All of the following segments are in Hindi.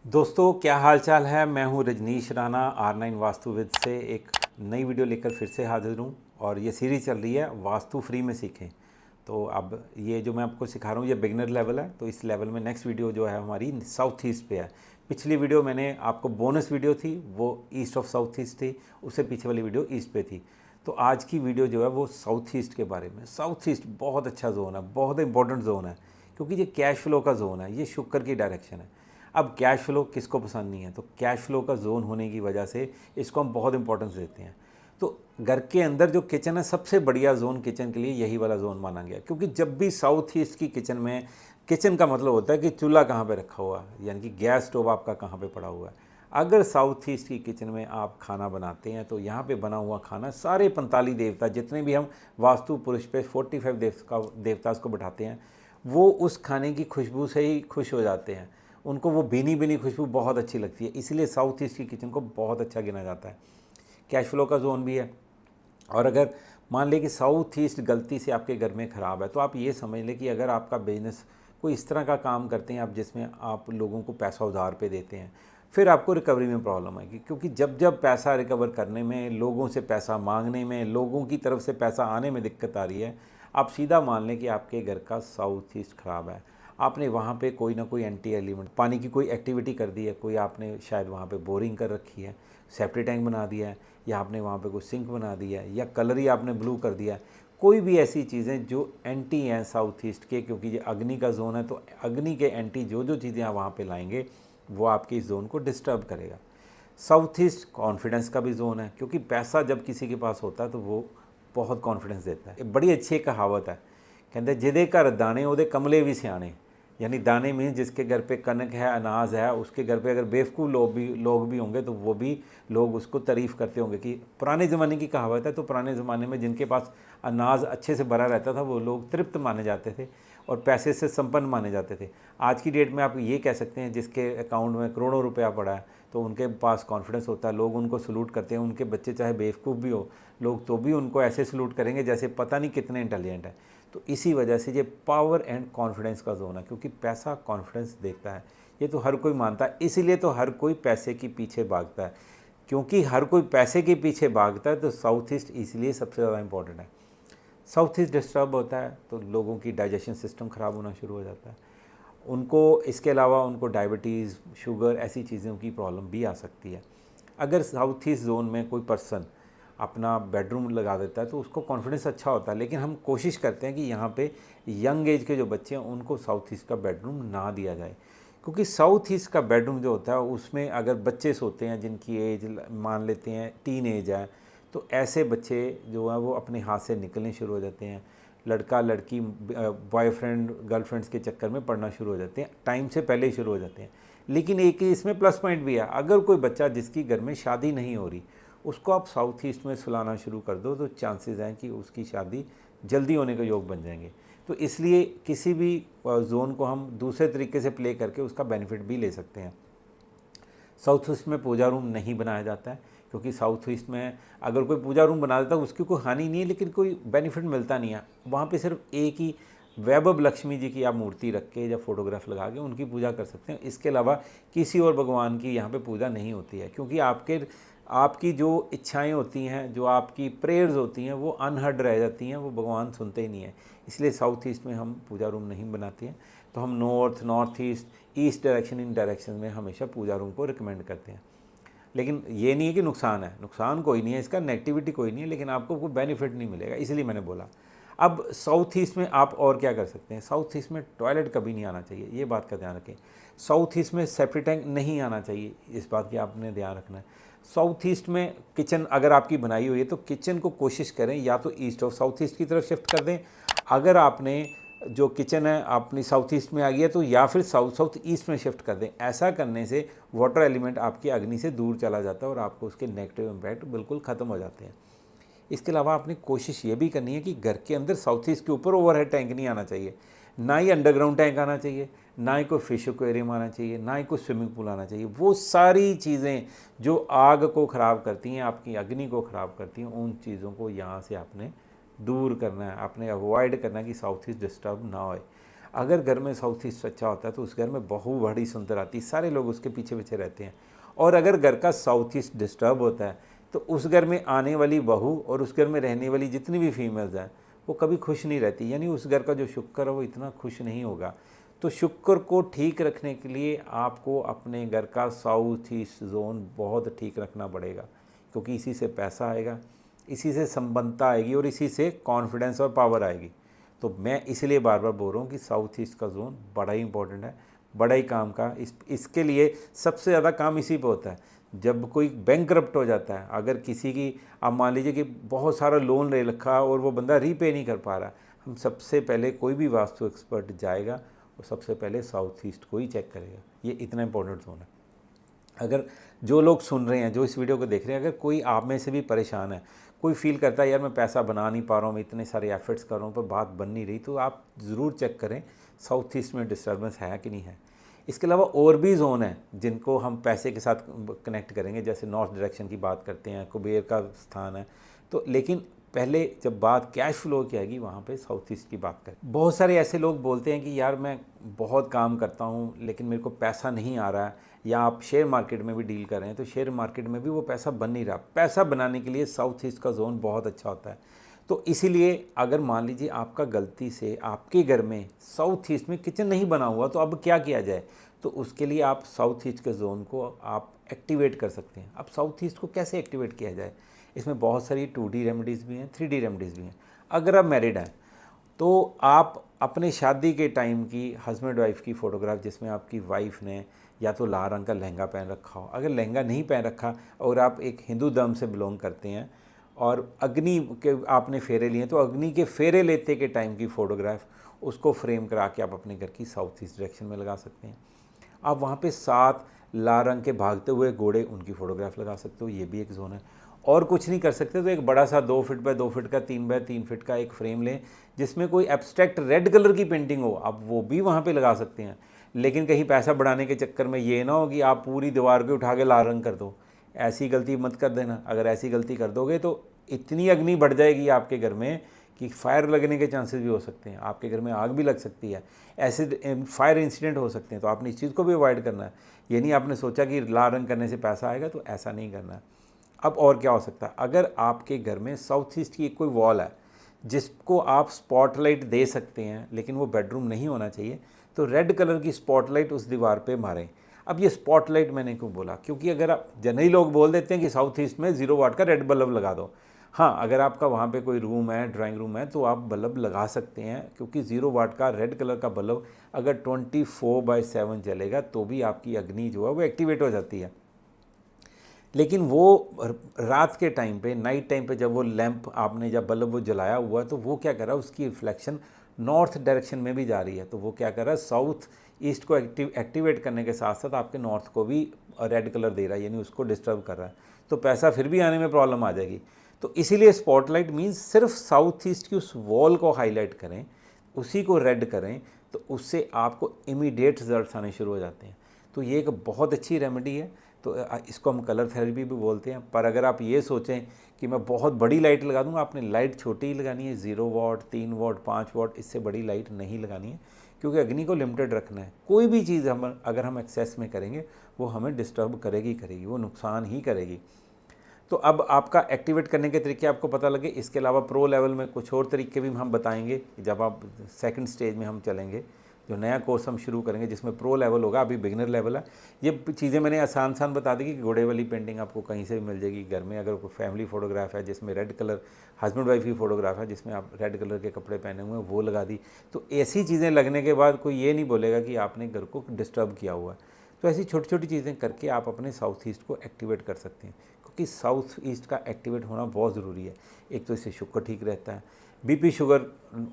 दोस्तों क्या हाल चाल है। मैं हूं रजनीश राणा R9 वास्तुविद से एक नई वीडियो लेकर फिर से हाजिर हूं और ये सीरीज़ चल रही है वास्तु फ्री में सीखें। तो अब ये जो मैं आपको सिखा रहा हूँ ये बिगनर लेवल है। तो इस लेवल में नेक्स्ट वीडियो जो है हमारी साउथ ईस्ट पे है। पिछली वीडियो मैंने आपको बोनस वीडियो थी वो ईस्ट ऑफ साउथ ईस्ट थी, उससे पीछे वाली वीडियो ईस्ट पे थी। तो आज की वीडियो जो है वो साउथ ईस्ट के बारे में। साउथ ईस्ट बहुत अच्छा जोन है, बहुत इंपॉर्टेंट जोन है क्योंकि ये कैश फ्लो का जोन है, ये शुक्र की डायरेक्शन है। अब कैश फ्लो किसको पसंद नहीं है, तो कैश फ्लो का जोन होने की वजह से इसको हम बहुत इंपॉर्टेंस देते हैं। तो घर के अंदर जो किचन है सबसे बढ़िया जोन किचन के लिए यही वाला जोन माना गया, क्योंकि जब भी साउथ ईस्ट की किचन में, किचन का मतलब होता है कि चूल्हा कहाँ पे रखा हुआ है, यानी कि गैस स्टोव आपका कहाँ पे पड़ा हुआ है। अगर साउथ ईस्ट की किचन में आप खाना बनाते हैं तो यहाँ पे बना हुआ खाना सारे 45 देवता, जितने भी हम वास्तु पुरुष पे 45 देवता को बैठाते हैं, वो उस खाने की खुशबू से ही खुश हो जाते हैं। उनको वो भीनी भीनी खुशबू बहुत अच्छी लगती है, इसीलिए साउथ ईस्ट की किचन को बहुत अच्छा गिना जाता है। कैश फ्लो का जोन भी है। और अगर मान लें कि साउथ ईस्ट गलती से आपके घर में ख़राब है, तो आप ये समझ लें कि अगर आपका बिजनेस कोई इस तरह का काम करते हैं आप जिसमें आप लोगों को पैसा उधार पे देते हैं, फिर आपको रिकवरी में प्रॉब्लम आएगी। क्योंकि जब जब पैसा रिकवर करने में, लोगों से पैसा मांगने में, लोगों की तरफ से पैसा आने में दिक्कत आ रही है, आप सीधा मान लें कि आपके घर का साउथ ईस्ट ख़राब है। आपने वहाँ पे कोई ना कोई एंटी एलिमेंट, पानी की कोई एक्टिविटी कर दी है, कोई आपने शायद वहाँ पे बोरिंग कर रखी है, सेप्टिक टैंक बना दिया है, या आपने वहाँ पे कोई सिंक बना दिया है, या कलर ही आपने ब्लू कर दिया है। कोई भी ऐसी चीज़ें जो एंटी हैं साउथ ईस्ट के, क्योंकि ये अग्नि का जोन है, तो अग्नि के एंटी जो जो चीज़ें आप वहाँ पे लाएंगे वो आपके इस जोन को डिस्टर्ब करेगा। साउथ ईस्ट कॉन्फिडेंस का भी जोन है, क्योंकि पैसा जब किसी के पास होता है तो वो बहुत कॉन्फिडेंस देता है। एक बड़ी अच्छी एक कहावत है, कहते जिदे घर दाने ओदे कमले भी सियाने। यानी दाने मीन जिसके घर पे कनक है, अनाज है, उसके घर पे अगर बेवकूफ़ लोग भी होंगे तो वो भी लोग उसको तारीफ़ करते होंगे। कि पुराने ज़माने की कहावत है, तो पुराने ज़माने में जिनके पास अनाज अच्छे से भरा रहता था वो लोग तृप्त माने जाते थे और पैसे से संपन्न माने जाते थे। आज की डेट में आप ये कह सकते हैं जिसके अकाउंट में करोड़ों रुपया पड़ा है तो उनके पास कॉन्फिडेंस होता है, लोग उनको सलूट करते हैं। उनके बच्चे चाहे बेवकूफ़ भी हो, लोग तो भी उनको ऐसे सलूट करेंगे जैसे पता नहीं कितने इंटेलिजेंट है। तो इसी वजह से ये पावर एंड कॉन्फिडेंस का जोन है, क्योंकि पैसा कॉन्फिडेंस देखता है। ये तो हर कोई मानता है, इसीलिए तो हर कोई पैसे के पीछे भागता है। क्योंकि हर कोई पैसे के पीछे भागता है तो साउथ ईस्ट इसलिए सबसे ज़्यादा इंपॉर्टेंट है। साउथ ईस्ट डिस्टर्ब होता है तो लोगों की डाइजेशन सिस्टम ख़राब होना शुरू हो जाता है। उनको इसके अलावा उनको डायबिटीज़, शुगर, ऐसी चीज़ों की प्रॉब्लम भी आ सकती है। अगर साउथ ईस्ट जोन में कोई पर्सन अपना बेडरूम लगा देता है तो उसको कॉन्फिडेंस अच्छा होता है, लेकिन हम कोशिश करते हैं कि यहाँ पे यंग एज के जो बच्चे हैं उनको साउथ ईस्ट का बेडरूम ना दिया जाए। क्योंकि साउथ ईस्ट का बेडरूम जो होता है उसमें अगर बच्चे सोते हैं जिनकी एज मान लेते हैं टीन एज है, तो ऐसे बच्चे जो हैं वो अपने हाथ से निकलने शुरू हो जाते हैं। लड़का लड़की बॉयफ्रेंड गर्लफ्रेंड्स के चक्कर में पढ़ना शुरू हो जाते हैं, टाइम से पहले ही शुरू हो जाते हैं। लेकिन एक इसमें प्लस पॉइंट भी है, अगर कोई बच्चा जिसकी घर में शादी नहीं हो रही उसको आप साउथ ईस्ट में सुलाना शुरू कर दो तो चांसेस हैं कि उसकी शादी जल्दी होने के योग बन जाएंगे। तो इसलिए किसी भी जोन को हम दूसरे तरीके से प्ले करके उसका बेनिफिट भी ले सकते हैं। साउथ ईस्ट में पूजा रूम नहीं बनाया जाता है, क्योंकि साउथ ईस्ट में अगर कोई पूजा रूम बना देता है उसकी कोई हानि नहीं है, लेकिन कोई बेनिफिट मिलता नहीं है। वहाँ पे सिर्फ एक ही वैभव लक्ष्मी जी की आप मूर्ति रख के या फोटोग्राफ लगा के उनकी पूजा कर सकते हैं। इसके अलावा किसी और भगवान की यहाँ पे पूजा नहीं होती है, क्योंकि आपकी जो इच्छाएं होती हैं, जो आपकी प्रेयर्स होती हैं, वो अनहर्ड रह जाती हैं, वो भगवान सुनते ही नहीं है। इसलिए साउथ ईस्ट में हम पूजा रूम नहीं बनाते हैं। तो हम नॉर्थ ईस्ट, ईस्ट डायरेक्शन, इन डायरेक्शन में हमेशा पूजा रूम को रिकमेंड करते हैं। लेकिन ये नहीं है कि नुकसान है, नुकसान कोई नहीं है इसका, नेगेटिविटी कोई नहीं है, लेकिन आपको कोई बेनिफिट नहीं मिलेगा, इसलिए मैंने बोला। अब साउथ ईस्ट में आप और क्या कर सकते हैं। साउथ ईस्ट में टॉयलेट कभी नहीं आना चाहिए, ये बात का ध्यान रखें। साउथ ईस्ट में सेप्टिक टैंक नहीं आना चाहिए, इस बात की आपने ध्यान रखना है। साउथ ईस्ट में किचन अगर आपकी बनाई हुई है तो किचन को कोशिश करें या तो ईस्ट और साउथ ईस्ट की तरफ शिफ्ट कर दें। अगर आपने जो किचन है अपनी साउथ ईस्ट में आ गई है तो या फिर साउथ ईस्ट में शिफ्ट कर दें। ऐसा करने से वाटर एलिमेंट आपकी अग्नि से दूर चला जाता है और आपको उसके नेगेटिव इम्पैक्ट बिल्कुल ख़त्म हो जाते हैं। इसके अलावा आपने कोशिश ये भी करनी है कि घर के अंदर साउथ ईस्ट के ऊपर ओवरहेड टैंक नहीं आना चाहिए, ना ही अंडरग्राउंड टैंक आना चाहिए, ना ही कोई फिश एक्वेरियम आना चाहिए, ना ही कोई स्विमिंग पूल आना चाहिए। वो सारी चीज़ें जो आग को ख़राब करती हैं, आपकी अग्नि को ख़राब करती हैं, उन चीज़ों को यहाँ से आपने दूर करना है, आपने अवॉइड करना है कि साउथ ईस्ट डिस्टर्ब ना होए। अगर घर में साउथ ईस्ट अच्छा होता है तो उस घर में बहू बड़ी सुंदर आती है, सारे लोग उसके पीछे पीछे रहते हैं। और अगर घर का साउथ ईस्ट डिस्टर्ब होता है तो उस घर में आने वाली बहू और उस घर में रहने वाली जितनी भी फीमेल्स हैं वो कभी खुश नहीं रहती, यानी उस घर का जो शुक्र है वो इतना खुश नहीं होगा। तो शुक्र को ठीक रखने के लिए आपको अपने घर का साउथ ईस्ट जोन बहुत ठीक रखना पड़ेगा, क्योंकि इसी से पैसा आएगा, इसी से संबंधता आएगी और इसी से कॉन्फिडेंस और पावर आएगी। तो मैं इसलिए बार बार बोल रहा हूँ कि साउथ ईस्ट का जोन बड़ा ही इंपॉर्टेंट है, बड़ा ही काम का। इसके लिए सबसे ज़्यादा काम इसी पे होता है। जब कोई बैंकरप्ट हो जाता है, अगर किसी की आप मान लीजिए कि बहुत सारा लोन ले रखा और वो बंदा रीपे नहीं कर पा रहा, हम सबसे पहले कोई भी वास्तु एक्सपर्ट जाएगा वो सबसे पहले साउथ ईस्ट को ही चेक करेगा। ये इतना इंपॉर्टेंट जोन है। अगर जो लोग सुन रहे हैं, जो इस वीडियो को देख रहे हैं, अगर कोई आप में से भी परेशान है, कोई फील करता है यार मैं पैसा बना नहीं पा रहा हूँ, मैं इतने सारे एफर्ट्स कर रहा हूँ पर बात बन नहीं रही, तो आप ज़रूर चेक करें साउथ ईस्ट में डिस्टर्बेंस है कि नहीं है। इसके अलावा और भी जोन है जिनको हम पैसे के साथ कनेक्ट करेंगे, जैसे नॉर्थ डायरेक्शन की बात करते हैं, कुबेर का स्थान है। तो लेकिन पहले जब बात कैश फ्लो की आएगी वहाँ पे साउथ ईस्ट की बात करें। बहुत सारे ऐसे लोग बोलते हैं कि यार मैं बहुत काम करता हूँ लेकिन मेरे को पैसा नहीं आ रहा है, या आप शेयर मार्केट में भी डील कर रहे हैं तो शेयर मार्केट में भी वो पैसा बन नहीं रहा। पैसा बनाने के लिए साउथ ईस्ट का जोन बहुत अच्छा होता है। तो इसीलिए अगर मान लीजिए आपका गलती से आपके घर में साउथ ईस्ट में किचन नहीं बना हुआ तो अब क्या किया जाए, तो उसके लिए आप साउथ ईस्ट के जोन को आप एक्टिवेट कर सकते हैं। अब साउथ ईस्ट को कैसे एक्टिवेट किया जाए, इसमें बहुत सारी 2D रेमेडीज़ भी हैं, 3D रेमेडीज़ भी हैं। अगर आप मैरिड हैं तो आप अपने शादी के टाइम की हस्बैंड वाइफ की फ़ोटोग्राफ, जिसमें आपकी वाइफ ने या तो लाल रंग का लहंगा पहन रखा हो, अगर लहंगा नहीं पहन रखा और आप एक हिंदू धर्म से बिलोंग करते हैं और अग्नि के आपने फेरे लिए, तो अग्नि के फेरे लेते के टाइम की फ़ोटोग्राफ उसको फ्रेम करा के आप अपने घर की साउथ ईस्ट डायरेक्शन में लगा सकते हैं। आप वहाँ पे 7 लाल रंग के भागते हुए घोड़े, उनकी फ़ोटोग्राफ लगा सकते हो, ये भी एक जोन है। और कुछ नहीं कर सकते तो एक बड़ा सा 2 फीट बाय 2 फीट का 3 बाय 3 फीट का एक फ्रेम लें जिसमें कोई एब्स्ट्रैक्ट रेड कलर की पेंटिंग हो, आप वो भी वहाँ पे लगा सकते हैं। लेकिन कहीं पैसा बढ़ाने के चक्कर में ये ना हो कि आप पूरी दीवार को उठा के लाल रंग कर दो, ऐसी गलती मत कर देना। अगर ऐसी गलती कर दोगे तो इतनी अग्नि बढ़ जाएगी आपके घर में कि फायर लगने के चांसेस भी हो सकते हैं, आपके घर में आग भी लग सकती है, एसिड फायर इंसिडेंट हो सकते हैं। तो आपने इस चीज़ को भी अवॉइड करना है। ये नहीं आपने सोचा कि लाल रंग करने से पैसा आएगा, तो ऐसा नहीं करना है। अब और क्या हो सकता है, अगर आपके घर में साउथ ईस्ट की कोई वॉल है जिसको आप स्पॉटलाइट दे सकते हैं लेकिन वो बेडरूम नहीं होना चाहिए, तो रेड कलर की स्पॉटलाइट उस दीवार पे मारें। अब ये स्पॉटलाइट मैंने क्यों बोला, क्योंकि अगर आप जनरली लोग बोल देते हैं कि साउथ ईस्ट में 0 वाट का रेड बल्ब लगा दो। हाँ, अगर आपका वहाँ पे कोई रूम है, ड्राइंग रूम है, तो आप बल्ब लगा सकते हैं, क्योंकि 0 वाट का रेड कलर का बल्ब अगर 24/7 जलेगा तो भी आपकी अग्नि जो है वो एक्टिवेट हो जाती है। लेकिन वो रात के टाइम पे, नाइट टाइम पे जब वो लैंप आपने जब बल्ब वो जलाया हुआ है तो वो क्या कर रहा है, उसकी रिफ्लेक्शन नॉर्थ डायरेक्शन में भी जा रही है। तो वो क्या कर रहा है, साउथ ईस्ट को एक्टिवेट करने के साथ साथ आपके नॉर्थ को भी रेड कलर दे रहा है, यानी उसको डिस्टर्ब कर रहा है। तो पैसा फिर भी आने में प्रॉब्लम आ जाएगी। तो इसीलिए स्पॉटलाइट मीन्स सिर्फ साउथ ईस्ट की उस वॉल को हाईलाइट करें, उसी को रेड करें, तो उससे आपको इमीडिएट रिजल्ट्स आने शुरू हो जाते हैं। तो ये एक बहुत अच्छी रेमेडी है। तो इसको हम कलर थेरेपी भी बोलते हैं। पर अगर आप ये सोचें कि मैं बहुत बड़ी लाइट लगा दूंगा, आपने लाइट छोटी ही लगानी है, 0 वाट, 3 वाट, 5 वाट, इससे बड़ी लाइट नहीं लगानी है, क्योंकि अग्नि को लिमिटेड रखना है। कोई भी चीज़ अगर हम एक्सेस में करेंगे वो हमें डिस्टर्ब करेगी, वो नुकसान ही करेगी। तो अब आपका एक्टिवेट करने के तरीके आपको पता लगे। इसके अलावा प्रो लेवल में कुछ और तरीके भी हम बताएंगे जब आप सेकंड स्टेज में हम चलेंगे, जो नया कोर्स हम शुरू करेंगे जिसमें प्रो लेवल होगा, अभी बिगिनर लेवल है। ये चीज़ें मैंने आसान बता दी कि घोड़े वाली पेंटिंग आपको कहीं से भी मिल जाएगी घर में। अगर कोई फैमिली फ़ोटोग्राफ है जिसमें रेड कलर, हस्बैंड वाइफ की फ़ोटोग्राफ है जिसमें आप रेड कलर के कपड़े पहने हुए हैं, वो लगा दी। तो ऐसी चीज़ें लगने के बाद कोई ये नहीं बोलेगा कि आपने घर को डिस्टर्ब किया हुआ है। तो ऐसी छोटी छोटी चीज़ें करके आप अपने साउथ ईस्ट को एक्टिवेट कर सकते हैं, क्योंकि साउथ ईस्ट का एक्टिवेट होना बहुत ज़रूरी है। एक तो इससे शुक्र ठीक रहता है, बीपी शुगर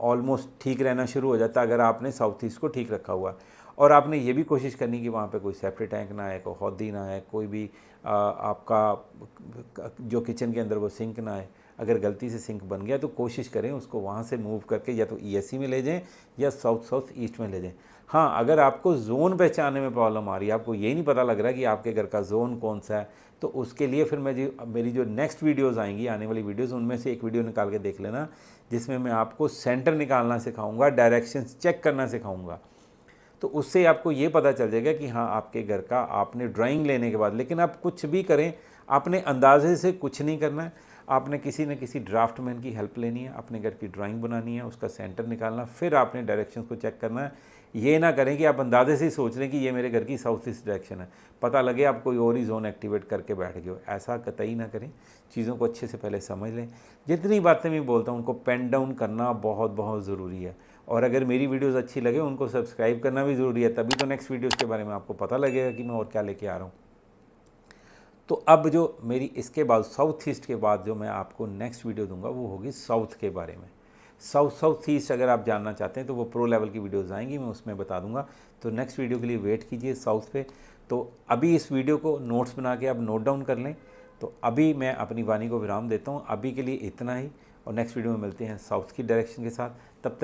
ऑलमोस्ट ठीक रहना शुरू हो जाता है अगर आपने साउथ ईस्ट को ठीक रखा हुआ है। और आपने ये भी कोशिश करनी कि वहाँ पे कोई सेप्टिक टैंक ना आए, कोई हौदी ना आए, कोई भी आपका जो किचन के अंदर वो सिंक ना आए। अगर गलती से सिंक बन गया तो कोशिश करें उसको वहाँ से मूव करके या तो ESC में ले जाएं या साउथ ईस्ट में ले जाएं। हाँ, अगर आपको ज़ोन पहचानने में प्रॉब्लम आ रही है, आपको यही नहीं पता लग रहा है कि आपके घर का ज़ोन कौन सा है, तो उसके लिए फिर मेरी जो नेक्स्ट वीडियोज़ आएंगी, आने वाली वीडियोज़, उनमें से एक वीडियो निकाल के देख लेना, जिसमें मैं आपको सेंटर निकालना सिखाऊंगा, डायरेक्शंस चेक करना सिखाऊंगा। तो उससे आपको ये पता चल जाएगा कि हाँ, आपके घर का आपने ड्राइंग लेने के बाद, लेकिन आप कुछ भी करें आपने अंदाजे से कुछ नहीं करना है, आपने किसी न किसी ड्राफ्टमैन की हेल्प लेनी है, अपने घर की ड्राइंग बनानी है, उसका सेंटर निकालना, फिर आपने डायरेक्शंस को चेक करना है। ये ना करें कि आप अंदाजे से ही सोच लें कि ये मेरे घर की साउथ ईस्ट डायरेक्शन है, पता लगे आप कोई और ही जोन एक्टिवेट करके बैठ गए हो। ऐसा कतई ना करें, चीज़ों को अच्छे से पहले समझ लें। जितनी बातें मैं बोलता हूँ उनको पेन डाउन करना बहुत बहुत ज़रूरी है, और अगर मेरी वीडियोज़ अच्छी लगे उनको सब्सक्राइब करना भी ज़रूरी है, तभी तो नेक्स्ट वीडियोज़ के बारे में आपको पता लगेगा कि मैं और क्या लेके आ रहा हूँ। तो अब जो मेरी इसके बाद साउथ ईस्ट के बाद जो मैं आपको नेक्स्ट वीडियो दूंगा वो होगी साउथ के बारे में। साउथ ईस्ट अगर आप जानना चाहते हैं तो वो प्रो लेवल की वीडियोस आएंगी, मैं उसमें बता दूंगा। तो नेक्स्ट वीडियो के लिए वेट कीजिए साउथ पे। तो अभी इस वीडियो को नोट्स बना के आप नोट डाउन कर लें। तो अभी मैं अपनी वाणी को विराम देता हूँ, अभी के लिए इतना ही, और नेक्स्ट वीडियो में मिलते हैं साउथ की डायरेक्शन के साथ।